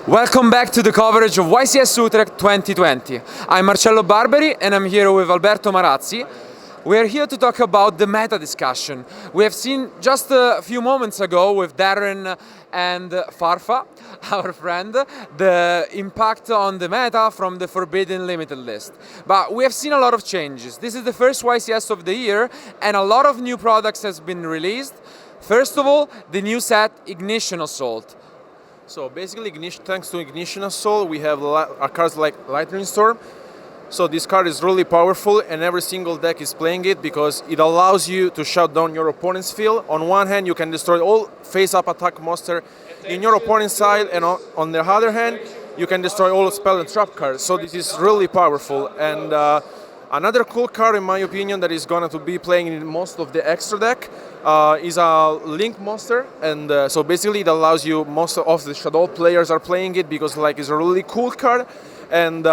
Welcome back to the coverage of YCS Utrecht 2020. I'm Marcello Barberi and I'm here with Alberto Marazzi. We're here to talk about the meta discussion. We have seen just a few moments ago with Darren and Farfa, our friend, the impact on the meta from the Forbidden Limited list. But we have seen a lot of changes. This is the first YCS of the year and a lot of new products has been released. First of all, the new set Ignition Assault. So basically, thanks to Ignition Assault, we have cards like Lightning Storm. So this card is really powerful and every single deck is playing it because it allows you to shut down your opponent's field. On one hand, you can destroy all face-up attack monster in your opponent's side, and on the other hand, you can destroy all spell and trap cards. So this is really powerful. And another cool card, in my opinion, that is going to be playing in most of the extra deck is a Link monster, and so basically it allows you, most of the Shadow players are playing it because it's a really cool card, and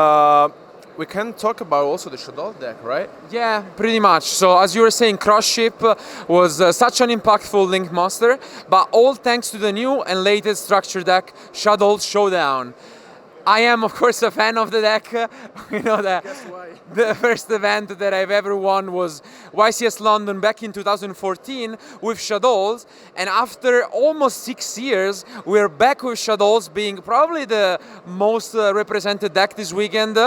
we can talk about also the Shadow deck, right? Yeah, pretty much. So as you were saying, Cross Ship was such an impactful Link monster, but all thanks to the new and latest structure deck, Shadow Showdown. I am, of course, a fan of the deck. We know that the first event that I've ever won was YCS London back in 2014 with Shadows, and after almost 6 years, we're back with Shadows being probably the most represented deck this weekend,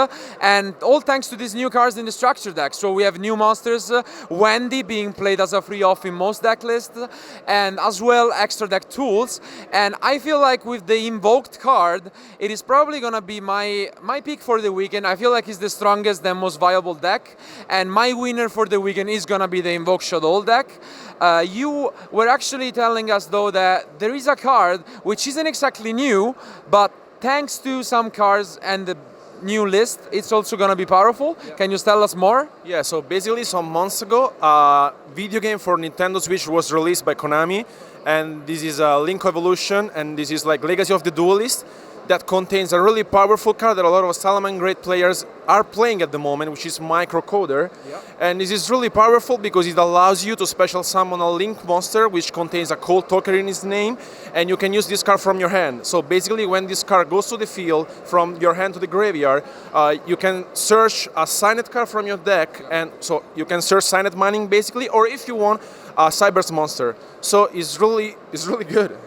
and all thanks to these new cards in the structure deck. So we have new monsters, Wendy being played as a free off in most deck lists, and as well extra deck tools. And I feel like with the invoked card, it is probably gonna be my pick for the weekend. I feel like it's the strongest and most viable deck, and my winner for the weekend is gonna be the Invoke Shadow deck. You were actually telling us though that there is a card which isn't exactly new, but thanks to some cards and the new list, it's also gonna be powerful. Yeah. Can you tell us more? Yeah, so basically some months ago, a video game for Nintendo Switch was released by Konami, and this is a Link Evolution, and this is like Legacy of the Duelist, that contains a really powerful card that a lot of Salaman great players are playing at the moment, which is Microcoder. Yep. And this is really powerful because it allows you to special summon a Link monster which contains a cold token in its name, and you can use this card from your hand. So basically when this card goes to the field from your hand to the graveyard, you can search a signed card from your deck, and so you can search signed mining basically, or if you want, a Cyber's monster. So it's really good.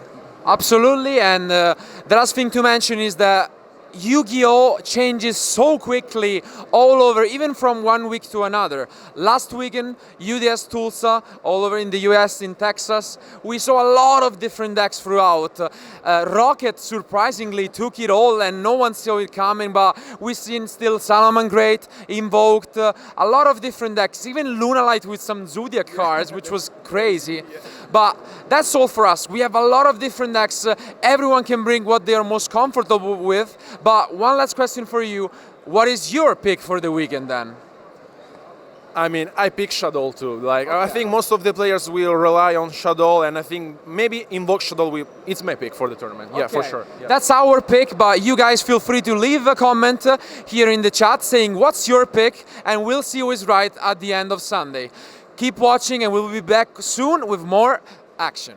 Absolutely, and the last thing to mention is that Yu-Gi-Oh! Changes so quickly all over, even from one week to another. Last weekend, UDS Tulsa, all over in the US, in Texas, we saw a lot of different decks throughout. Rocket surprisingly took it all and no one saw it coming, but we've seen still Salaman Great, Invoked, a lot of different decks, even Lunalight with some Zodiac cards, which was crazy. But that's all for us. We have a lot of different decks. Everyone can bring what they are most comfortable with. But one last question for you. What is your pick for the weekend then? I mean, I pick Shadow too. Okay. I think most of the players will rely on Shadow, and I think maybe Invoke Shadow it's my pick for the tournament. Okay. Yeah, for sure. Yeah. That's our pick, but you guys feel free to leave a comment here in the chat saying what's your pick, and we'll see who is right at the end of Sunday. Keep watching and we'll be back soon with more action.